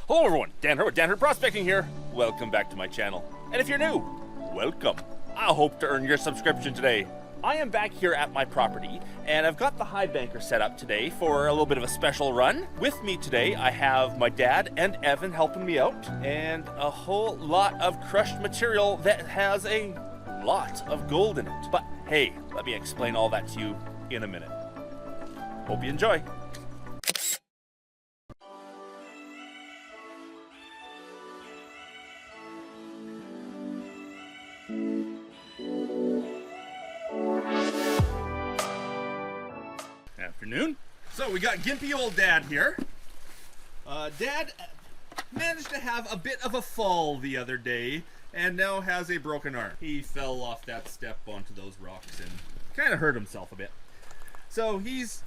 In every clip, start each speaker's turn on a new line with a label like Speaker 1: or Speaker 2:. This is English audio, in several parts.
Speaker 1: Hello everyone, Dan Hurd, Dan Hurd Prospecting here. Welcome back to my channel. And if you're new, welcome. I hope to earn your subscription today. I am back here at my property, and I've got the high banker set up today for a little bit of a special run. With me today, I have my dad and Evan helping me out, and a whole lot of crushed material that has a lot of gold in it. But hey, let me explain all that to you in a minute. Hope you enjoy. Afternoon. So we got gimpy old Dad here. Dad managed to have a bit of a fall the other day and now has a broken arm. He fell off that step onto those rocks and kind of hurt himself a bit. So he's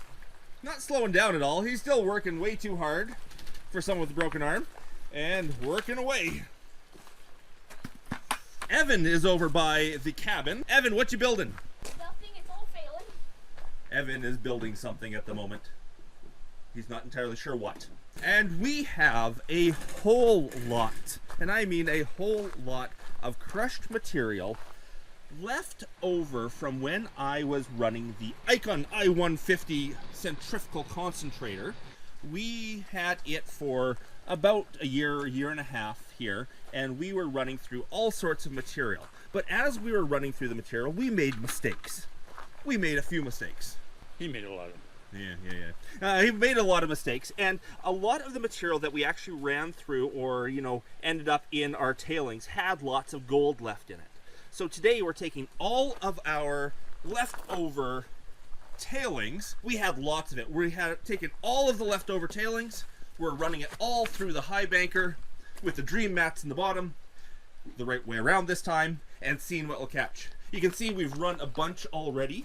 Speaker 1: not slowing down at all. He's still working way too hard for someone with a broken arm and working away. Evan is over by the cabin. Evan, what you building?
Speaker 2: Nothing, it's all failing.
Speaker 1: Evan is building something at the moment. He's not entirely sure what. And we have a whole lot, and I mean a whole lot of crushed material left over from when I was running the Icon I-150 centrifugal concentrator. We had it for about a year and a half here, and we were running through all sorts of material. But as we were running through the material, we made mistakes. We made a few mistakes.
Speaker 3: He made a lot of them.
Speaker 1: Yeah. He made a lot of mistakes, and a lot of the material that we actually ran through or, ended up in our tailings had lots of gold left in it. So today we're taking all of our leftover tailings. We had lots of it. We had taken all of the leftover tailings. We're running it all through the high banker with the dream mats in the bottom, the right way around this time, and seeing what we'll catch. You can see we've run a bunch already.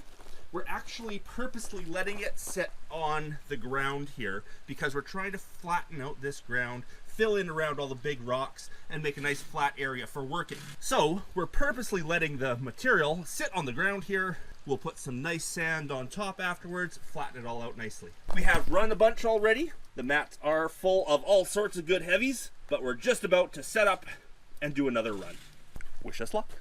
Speaker 1: We're actually purposely letting it sit on the ground here because we're trying to flatten out this ground, fill in around all the big rocks, and make a nice flat area for working. So we're purposely letting the material sit on the ground here. We'll put some nice sand on top afterwards, flatten it all out nicely. We have run a bunch already. The mats are full of all sorts of good heavies, but we're just about to set up and do another run. Wish us luck.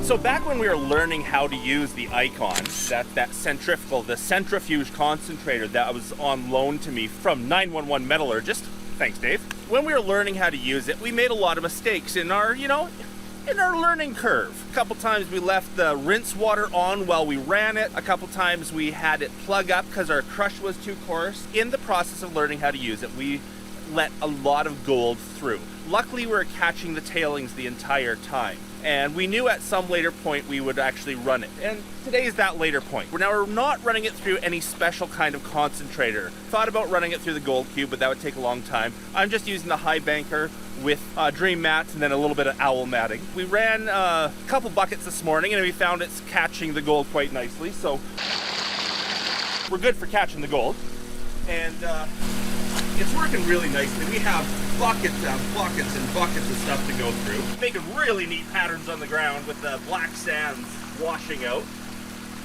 Speaker 1: So back when we were learning how to use the Icon, that centrifugal, the centrifuge concentrator that was on loan to me from 911 Metallurgist, thanks Dave. When we were learning how to use it, we made a lot of mistakes in our, in our learning curve. A couple times we left the rinse water on while we ran it. A couple times we had it plug up because our crush was too coarse. In the process of learning how to use it, we let a lot of gold through. Luckily, we were catching the tailings the entire time. And we knew at some later point we would actually run it. And today is that later point. We're not running it through any special kind of concentrator. Thought about running it through the gold cube, but that would take a long time. I'm just using the high banker with dream mats and then a little bit of owl matting. We ran a couple buckets this morning and we found it's catching the gold quite nicely. So we're good for catching the gold. And it's working really nicely. We have buckets and buckets and buckets of stuff to go through. Making really neat patterns on the ground with the black sands washing out.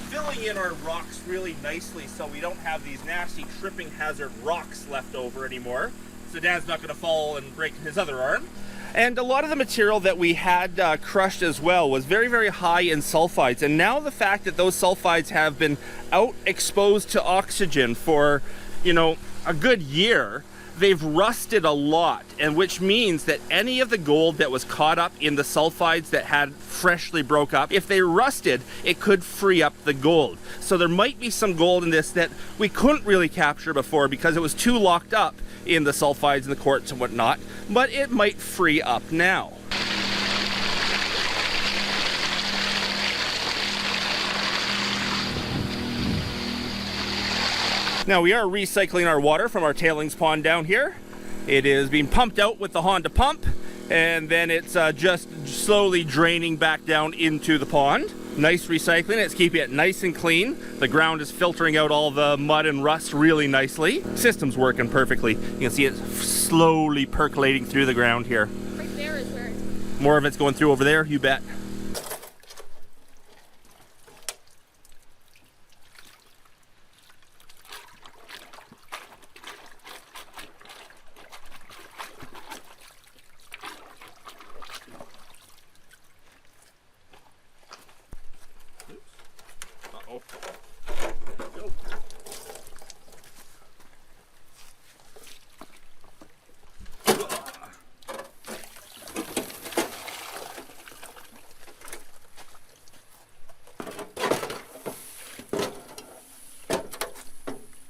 Speaker 1: Filling in our rocks really nicely so we don't have these nasty tripping hazard rocks left over anymore. So Dad's not going to fall and break his other arm. And a lot of the material that we had crushed as well was very, very high in sulfides. And now the fact that those sulfides have been out exposed to oxygen for, a good year, they've rusted a lot, and which means that any of the gold that was caught up in the sulfides that had freshly broke up, if they rusted, it could free up the gold. So there might be some gold in this that we couldn't really capture before because it was too locked up in the sulfides and the quartz and whatnot, but it might free up now. Now we are recycling our water from our tailings pond down here. It is being pumped out with the Honda pump, and then it's just slowly draining back down into the pond. Nice recycling. It's keeping it nice and clean. The ground is filtering out all the mud and rust really nicely. System's working perfectly. You can see it slowly percolating through the ground here.
Speaker 2: Right there is where
Speaker 1: More of it's going through over there, you bet.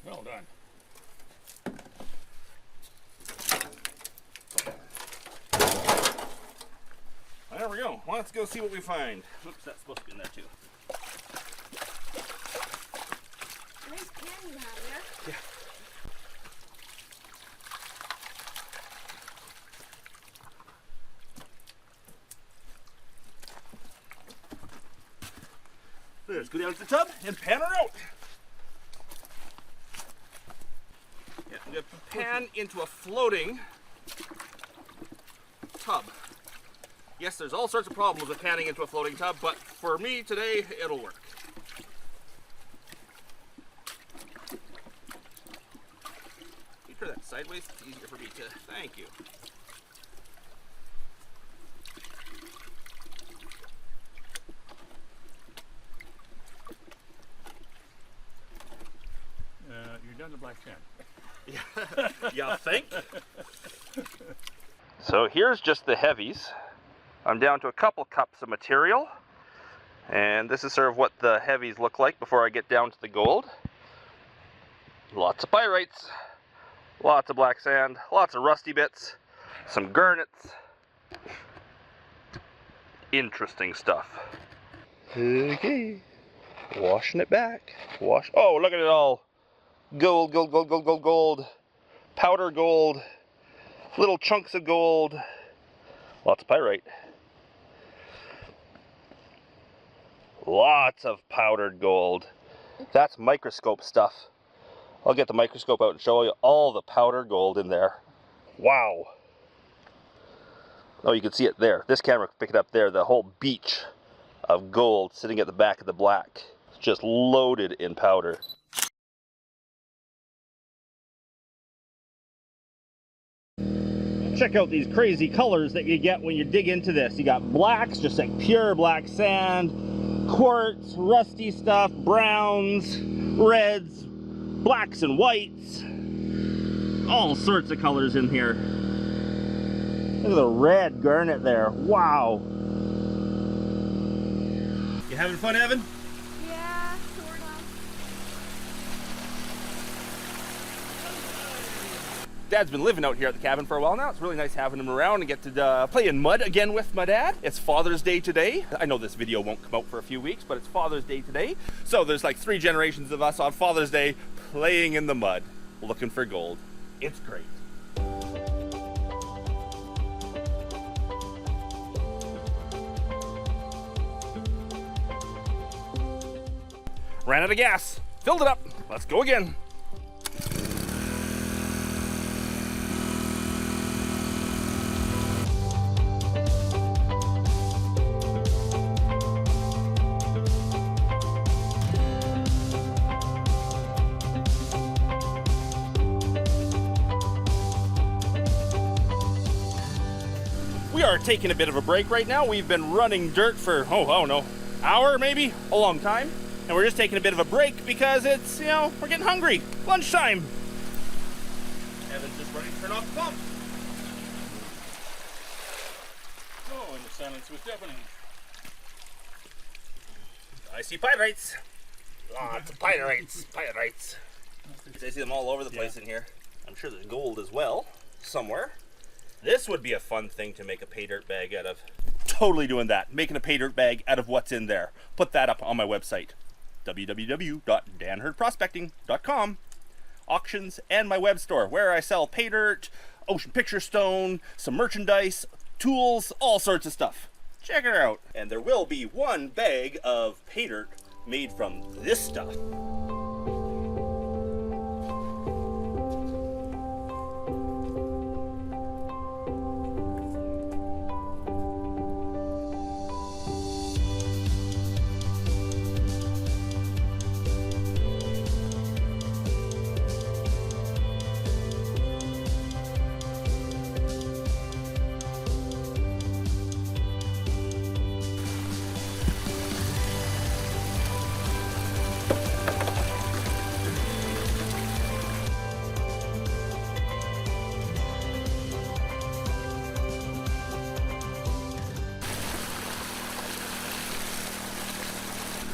Speaker 3: Well done.
Speaker 1: There we go. Let's go see what we find. Oops, that's supposed to be in there too.
Speaker 2: nice pan you have there.
Speaker 1: Yeah. Let's go down to the tub and pan her out. Yeah, I'm going to pan into a floating tub. Yes, there's all sorts of problems with panning into a floating tub, but for me today, it'll work. Can you turn that sideways? It's easier for me to. Thank you.
Speaker 3: You're done the black sand.
Speaker 1: You think? So here's just the heavies. I'm down to a couple cups of material, and this is sort of what the heavies look like before I get down to the gold. Lots of pyrites, lots of black sand, lots of rusty bits, some garnets. Interesting stuff. Okay, washing it back. Oh, look at it all. Gold, gold, gold, gold, gold, gold. Powder gold. Little chunks of gold. Lots of pyrite. Lots of powdered gold. That's microscope stuff. I'll get the microscope out and show you all the powdered gold in there. Wow. Oh, you can see it there. This camera can pick it up there. The whole beach of gold sitting at the back of the black. It's just loaded in powder. Check out these crazy colors that you get when you dig into this. You got blacks, just like pure black sand, quartz, rusty stuff, browns, reds, blacks and whites. All sorts of colors in here. Look at the red garnet there. Wow. You having fun, Evan?
Speaker 2: Yeah, sort of.
Speaker 1: Dad's been living out here at the cabin for a while now. It's really nice having him around and get to play in mud again with my dad. It's Father's Day today. I know this video won't come out for a few weeks, but it's Father's Day today. So there's like 3 generations of us on Father's Day playing in the mud, looking for gold. It's great. Ran out of gas, filled it up. Let's go again. We are taking a bit of a break right now. We've been running dirt for, I don't know, hour maybe, a long time. And we're just taking a bit of a break because it's, we're getting hungry. Lunchtime. Evan's just ready to turn off the pump.
Speaker 3: Oh, and the silence was deafening.
Speaker 1: I see pyrites. Lots of pyrites. Pyrites. I see them all over the place in here. I'm sure there's gold as well, somewhere. This would be a fun thing to make a pay dirt bag out of. Totally doing that. Making a pay dirt bag out of what's in there. Put that up on my website. www.danhurdprospecting.com. Auctions and my web store where I sell pay dirt, ocean picture stone, some merchandise, tools, all sorts of stuff. Check her out. And there will be one bag of pay dirt made from this stuff.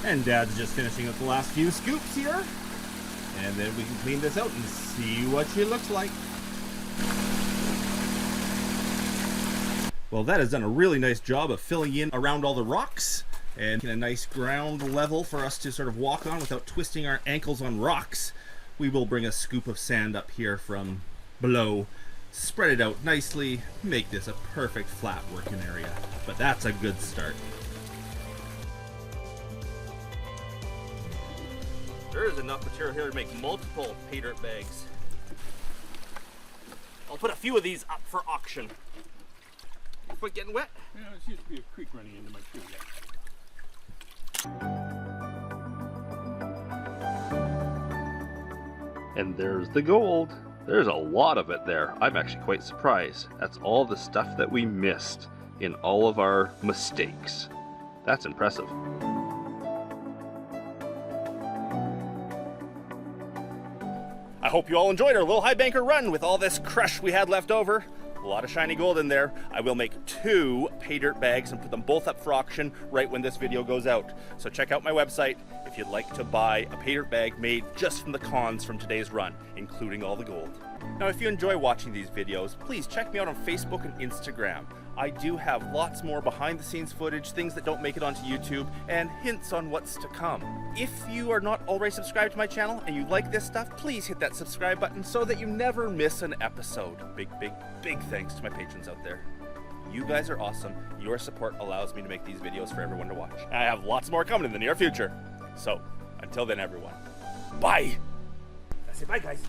Speaker 1: And Dad's just finishing up the last few scoops here. And then we can clean this out and see what she looks like. Well, that has done a really nice job of filling in around all the rocks and a nice ground level for us to sort of walk on without twisting our ankles on rocks. We will bring a scoop of sand up here from below, spread it out nicely, make this a perfect flat working area. But that's a good start. There is enough material here to make multiple pay dirt bags. I'll put a few of these up for auction. Your foot getting wet?
Speaker 3: Yeah, there used to be a creek running into my shoe. Yeah.
Speaker 4: And there's the gold. There's a lot of it there. I'm actually quite surprised. That's all the stuff that we missed in all of our mistakes. That's impressive.
Speaker 1: I hope you all enjoyed our little high banker run with all this crush we had left over. A lot of shiny gold in there. I will make 2 pay dirt bags and put them both up for auction right when this video goes out. So check out my website if you'd like to buy a pay dirt bag made just from the cons from today's run, including all the gold. Now, if you enjoy watching these videos, please check me out on Facebook and Instagram. I do have lots more behind the scenes footage, things that don't make it onto YouTube, and hints on what's to come. If you are not already subscribed to my channel and you like this stuff, please hit that subscribe button so that you never miss an episode. Big thanks to my patrons out there. You guys are awesome. Your support allows me to make these videos for everyone to watch. And I have lots more coming in the near future. So, until then, everyone, bye! I say bye, guys.